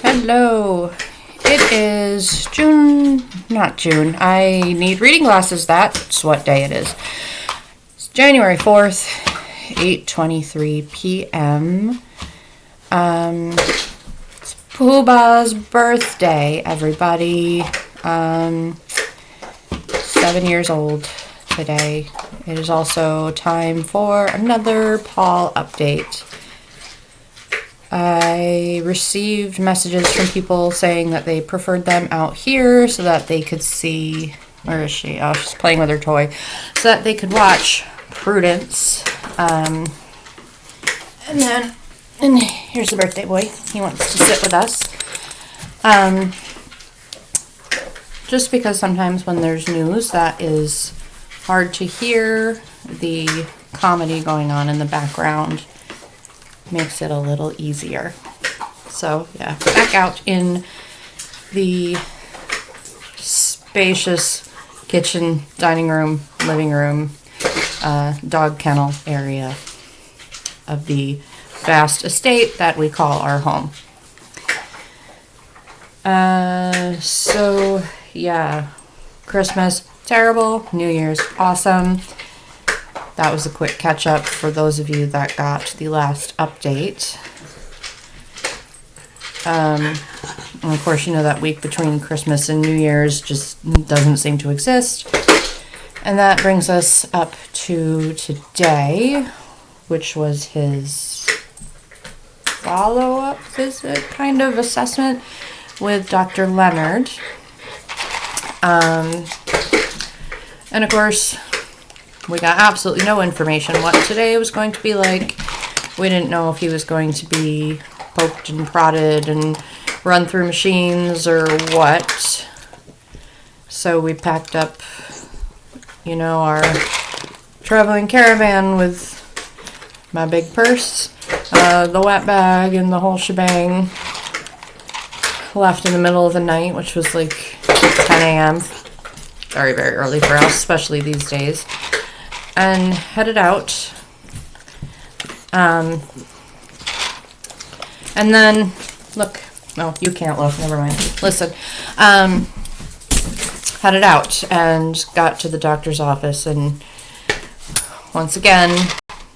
Hello. It is not June. I need reading glasses. That's what day it is. It's January 4th, 8:23 p.m. It's Poobah's birthday, everybody. 7 years old today. It is also time for another Paul update. I received messages from people saying that they preferred them out here so that they could see, where is she? Oh, she's playing with her toy, so that they could watch Prudence. And here's the birthday boy. He wants to sit with us. Just because sometimes when there's news that is hard to hear, the comedy going on in the background makes it a little easier. So yeah, back out in the spacious kitchen, dining room, living room, dog kennel area of the vast estate that we call our home. So yeah, Christmas, terrible. New Year's, awesome. That was a quick catch up for those of you that got the last update. And of course, you know that week between Christmas and New Year's just doesn't seem to exist. And that brings us up to today, which was his follow-up visit, kind of assessment with Dr. Leonard. And of course, we got absolutely no information what today was going to be like. We didn't know if he was going to be poked and prodded and run through machines or what. So we packed up, our traveling caravan with my big purse, the wet bag, and the whole shebang. Left in the middle of the night, which was like 10 a.m. Very, very early for us, especially these days. And headed out. And then, look. No, you can't look. Never mind. Listen. Headed out and got to the doctor's office. And once again,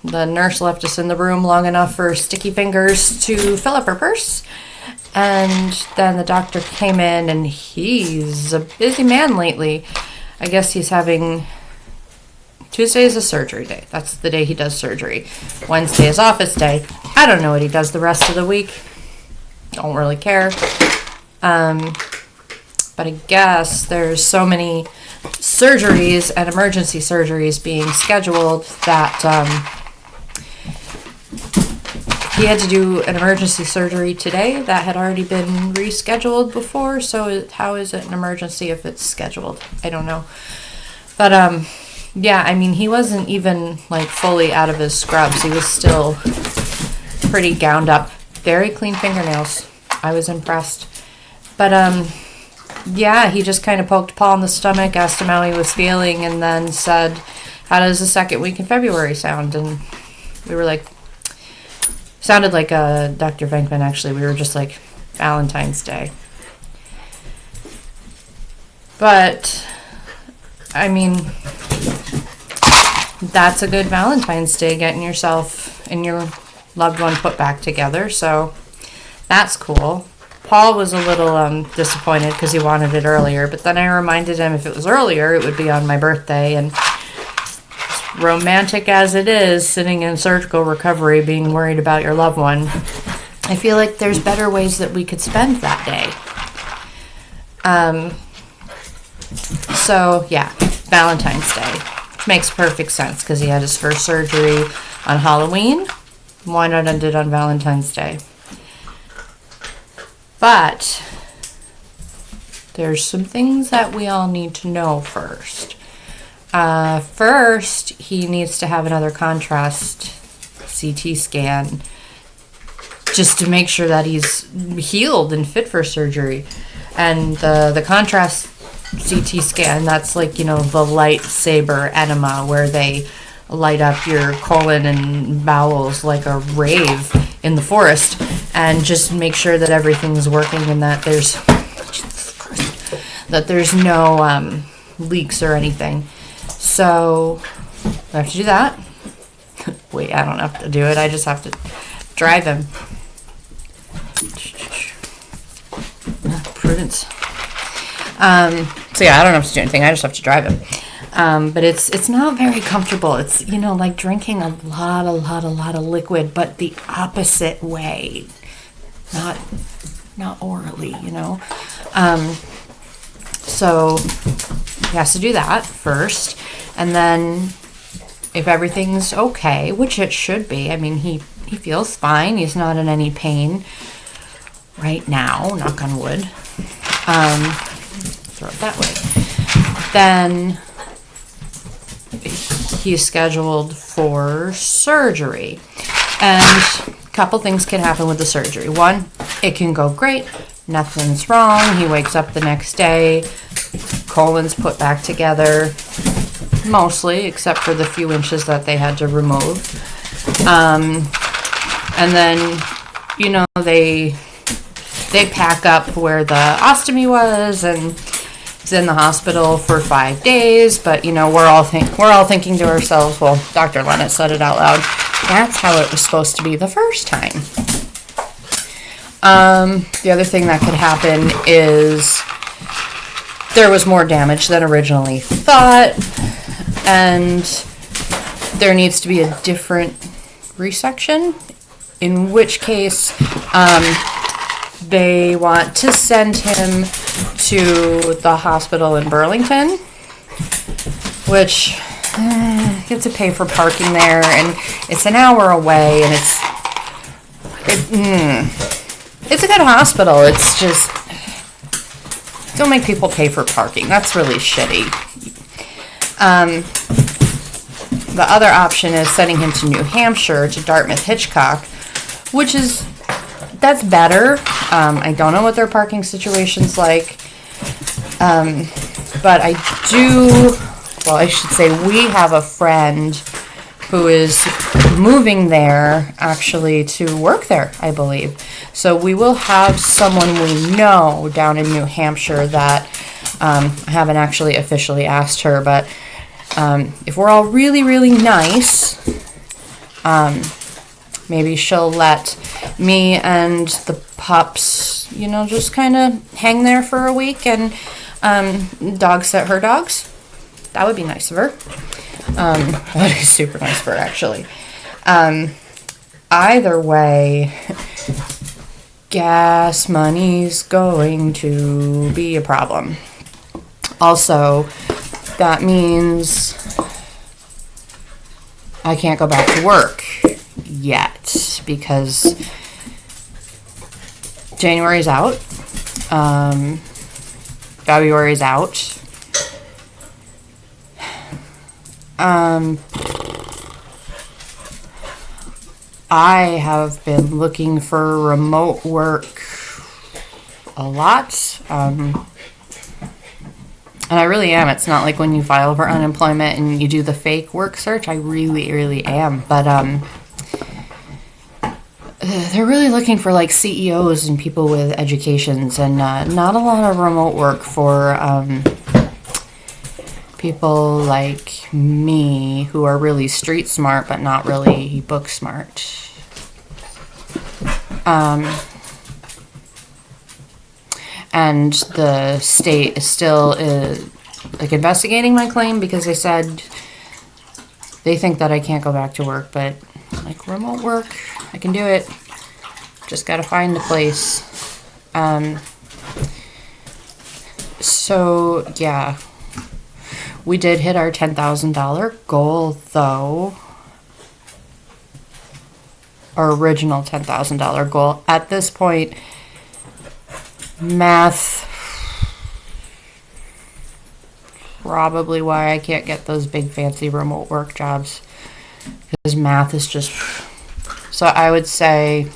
the nurse left us in the room long enough for Sticky Fingers to fill up her purse. And then the doctor came in, and he's a busy man lately. I guess he's having... Tuesday is a surgery day. That's the day he does surgery. Wednesday is office day. I don't know what he does the rest of the week. Don't really care. But I guess there's so many surgeries and emergency surgeries being scheduled that he had to do an emergency surgery today that had already been rescheduled before. So how is it an emergency if it's scheduled? I don't know. But yeah, I mean, he wasn't even fully out of his scrubs. He was still pretty gowned up. Very clean fingernails. I was impressed. But yeah, he just kind of poked Paul in the stomach, asked him how he was feeling, and then said, "How does the second week in February sound?" And we were like, sounded like Dr. Venkman, actually. We were just like, Valentine's Day. But, I mean, that's a good Valentine's Day, getting yourself and your loved one put back together. So, that's cool. Paul was a little disappointed because he wanted it earlier. But then I reminded him if it was earlier, it would be on my birthday. And romantic as it is, sitting in surgical recovery, being worried about your loved one, I feel like there's better ways that we could spend that day. So yeah, Valentine's Day makes perfect sense because he had his first surgery on Halloween. Why not end it on Valentine's Day? But there's some things that we all need to know first. First, he needs to have another contrast CT scan just to make sure that he's healed and fit for surgery. And the contrast CT scan, that's the Lightsaber enema where they light up your colon and bowels like a rave. in the forest and just make sure that everything's working and that there's no leaks or anything. So I have to do that. Wait, I don't have to do it. I just have to drive him. Prudence. So yeah, I don't have to do anything. I just have to drive him. But it's not very comfortable. It's, like drinking a lot of liquid, but the opposite way. Not orally, So he has to do that first. And then if everything's okay, which it should be, I mean, he feels fine. He's not in any pain right now, knock on wood. Throw it that way. Then he's scheduled for surgery. And a couple things can happen with the surgery. One, it can go great. Nothing's wrong. He wakes up the next day. Colon's put back together. Mostly, except for the few inches that they had to remove. And then, they pack up where the ostomy was, and he's in the hospital for 5 days. But we're all thinking to ourselves, well, Dr. Lennett said it out loud. That's how it was supposed to be the first time. The other thing that could happen is there was more damage than originally thought, and there needs to be a different resection, in which case they want to send him to the hospital in Burlington, which you have to pay for parking there, and it's an hour away, and it's a good hospital. It's just, don't make people pay for parking. That's really shitty. The other option is sending him to New Hampshire, to Dartmouth Hitchcock, that's better. I don't know what their parking situation's like. But I should say we have a friend who is moving there, actually, to work there, I believe. So we will have someone we know down in New Hampshire that I haven't actually officially asked her, but if we're all really, really nice, maybe she'll let me and the pups, just kind of hang there for a week and dog sit her dogs. That would be nice of her. That would be super nice of her, actually. Either way, gas money's going to be a problem. Also, that means I can't go back to work yet because January's out. February's out. I have been looking for remote work a lot. And I really am. It's not like when you file for unemployment and you do the fake work search. I really, really am. But they're really looking for like CEOs and people with educations, and not a lot of remote work for people like me who are really street smart but not really book smart. And the state is still investigating my claim because they said they think that I can't go back to work, but like remote work, I can do it. Just gotta find a place. So yeah, we did hit our $10,000 goal though. Our original $10,000 goal. At this point, math, probably why I can't get those big fancy remote work jobs, because math is just, so I would say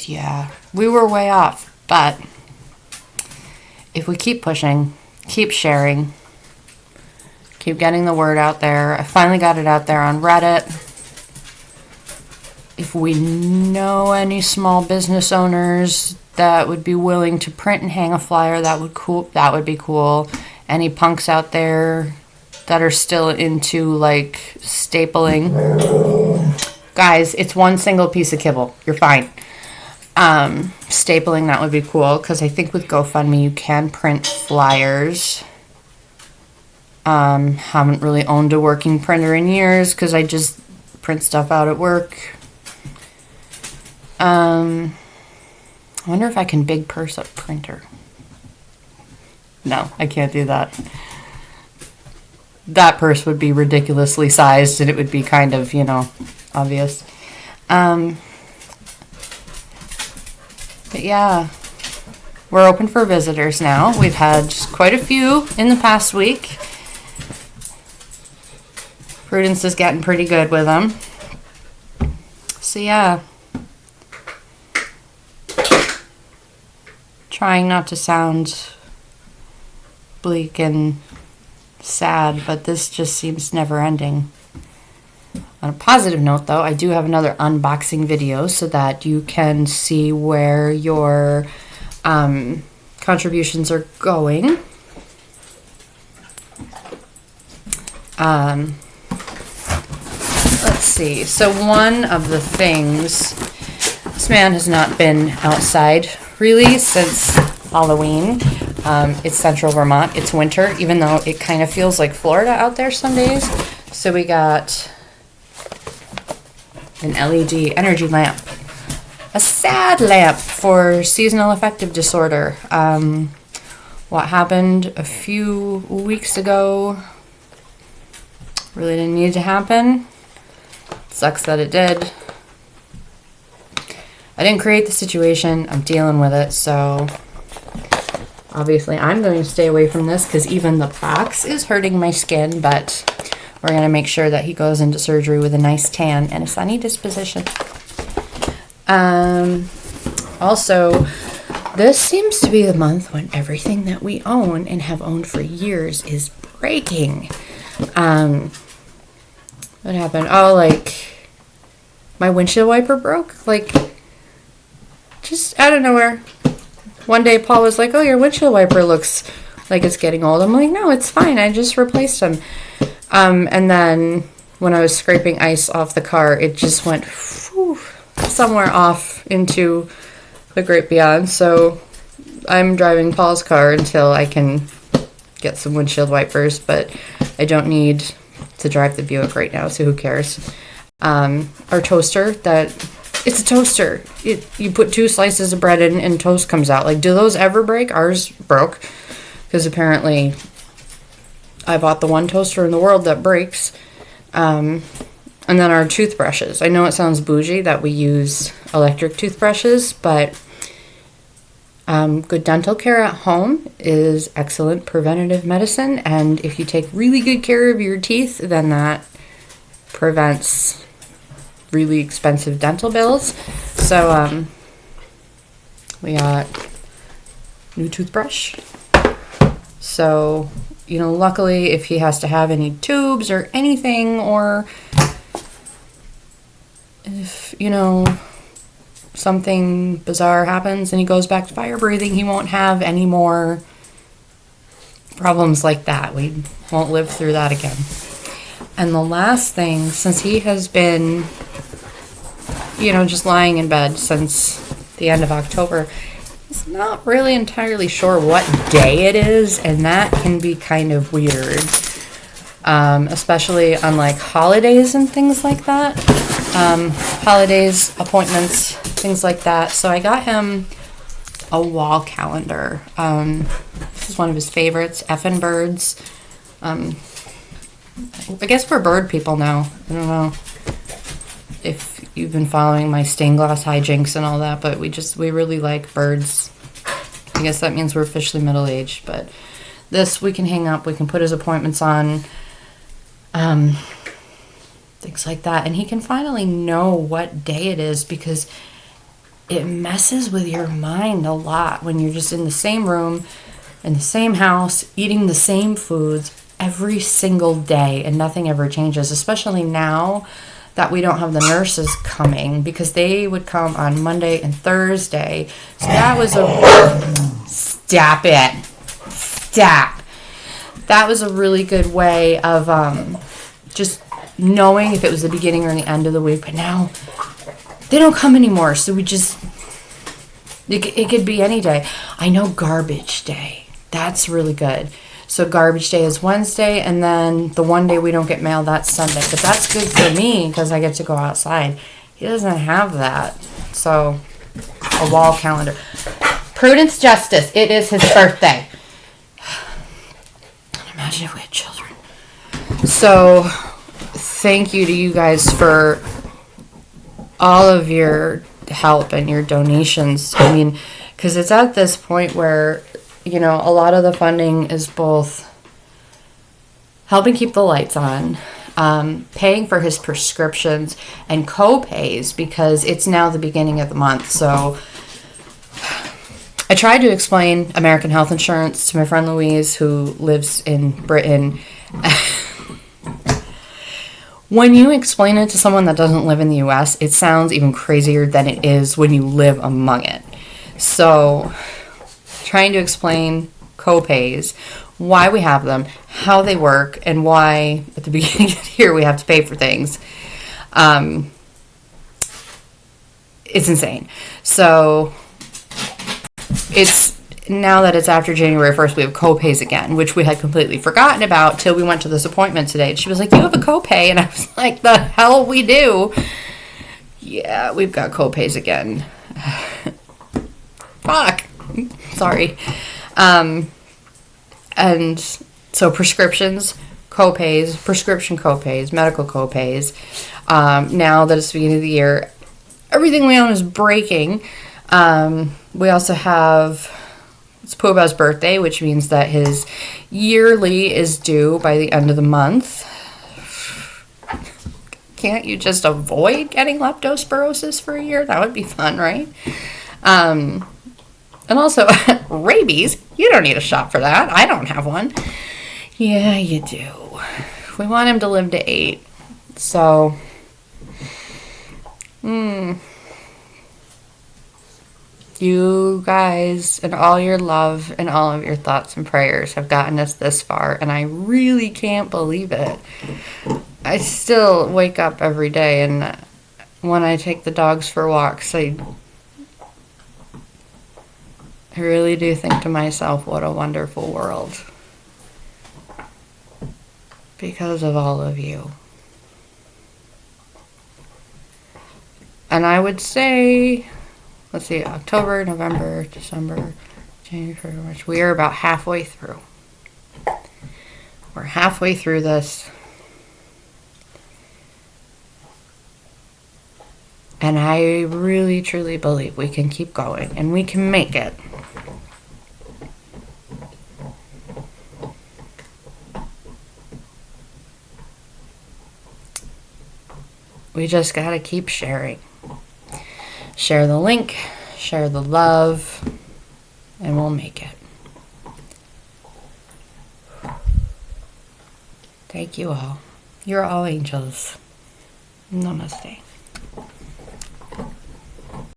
yeah, we were way off, but if we keep pushing, keep sharing, Keep getting the word out there. I finally got it out there on Reddit. If we know any small business owners that would be willing to print and hang a flyer, that would be cool. Any punks out there that are still into like stapling, guys, it's one single piece of kibble. You're fine. Stapling, that would be cool, because I think with GoFundMe you can print flyers. Haven't really owned a working printer in years because I just print stuff out at work. I wonder if I can big purse a printer. No, I can't do that. That purse would be ridiculously sized and it would be kind of, obvious. But yeah, we're open for visitors now. We've had quite a few in the past week. Prudence is getting pretty good with them. So yeah. Trying not to sound bleak and sad, but this just seems never ending. On a positive note, though, I do have another unboxing video so that you can see where your contributions are going. Let's see. So one of the things, this man has not been outside really since Halloween. It's central Vermont. It's winter, even though it kind of feels like Florida out there some days. So we got an LED energy lamp. A sad lamp for seasonal affective disorder. What happened a few weeks ago really didn't need to happen. Sucks that it did. I didn't create the situation. I'm dealing with it, so obviously I'm going to stay away from this because even the box is hurting my skin, but we're going to make sure that he goes into surgery with a nice tan and a sunny disposition. Also, this seems to be the month when everything that we own and have owned for years is breaking. What happened? Oh, like, my windshield wiper broke. Like, just out of nowhere. One day Paul was like, oh, your windshield wiper looks like it's getting old. I'm like, no, it's fine. I just replaced them. And then when I was scraping ice off the car, it just went somewhere off into the great beyond. So I'm driving Paul's car until I can get some windshield wipers, but I don't need to drive the Buick right now, so who cares? Our toaster, it's a toaster. You put 2 slices of bread in and toast comes out. Like, do those ever break? Ours broke because apparently I bought the one toaster in the world that breaks. And then our toothbrushes. I know it sounds bougie that we use electric toothbrushes, but good dental care at home is excellent preventative medicine, and if you take really good care of your teeth, then that prevents really expensive dental bills. So we got new toothbrush. So, luckily if he has to have any tubes or anything, or if, something bizarre happens and he goes back to fire breathing, he won't have any more problems like that. We won't live through that again. And the last thing, since he has been, just lying in bed since the end of October, he's not really entirely sure what day it is, and that can be kind of weird, especially on like holidays and things like that. Holidays, appointments, things like that. So I got him a wall calendar. This is one of his favorites, Effin' Birds. I guess we're bird people now. I don't know if you've been following my stained glass hijinks and all that, but we really like birds. I guess that means we're officially middle-aged, but this we can hang up, we can put his appointments on, things like that, and he can finally know what day it is, because it messes with your mind a lot when you're just in the same room, in the same house, eating the same foods every single day, and nothing ever changes, especially now that we don't have the nurses coming, because they would come on Monday and Thursday. So that was stop it. Stop. That was a really good way of just knowing if it was the beginning or the end of the week. But now they don't come anymore, so we just, it could be any day. I know garbage day. That's really good. So garbage day is Wednesday, and then the one day we don't get mail, that's Sunday. But that's good for me because I get to go outside. He doesn't have that. So a wall calendar. Prudence Justice, it is his birthday. Imagine if we had children. So thank you to you guys for all of your help and your donations. I mean, because it's at this point where, you know, a lot of the funding is both helping keep the lights on, paying for his prescriptions, and co-pays, because it's now the beginning of the month. So I tried to explain American health insurance to my friend Louise, who lives in Britain. When you explain it to someone that doesn't live in the U.S., it sounds even crazier than it is when you live among it. So trying to explain co-pays, why we have them, how they work, and why at the beginning of the year we have to pay for things. It's insane. So it's now that it's after January 1st, we have co-pays again, which we had completely forgotten about till we went to this appointment today. And she was like, "You have a co-pay?" And I was like, "The hell we do." Yeah, we've got co-pays again. Fuck. Sorry. And so prescriptions, co-pays, prescription co-pays, medical co-pays. Now that it's the beginning of the year, everything we own is breaking. We also have, it's Poobah's birthday, which means that his yearly is due by the end of the month. Can't you just avoid getting leptospirosis for a year? That would be fun, right? And also, rabies. You don't need a shot for that. I don't have one. Yeah, you do. We want him to live to 8. So, you guys and all your love and all of your thoughts and prayers have gotten us this far, and I really can't believe it. I still wake up every day, and when I take the dogs for walks, I really do think to myself, what a wonderful world. Because of all of you. And I would say, let's see, October, November, December, January, February, March. We are about halfway through. We're halfway through this. And I really, truly believe we can keep going and we can make it. We just gotta keep sharing. Share the link, share the love, and we'll make it. Thank you all. You're all angels. Namaste.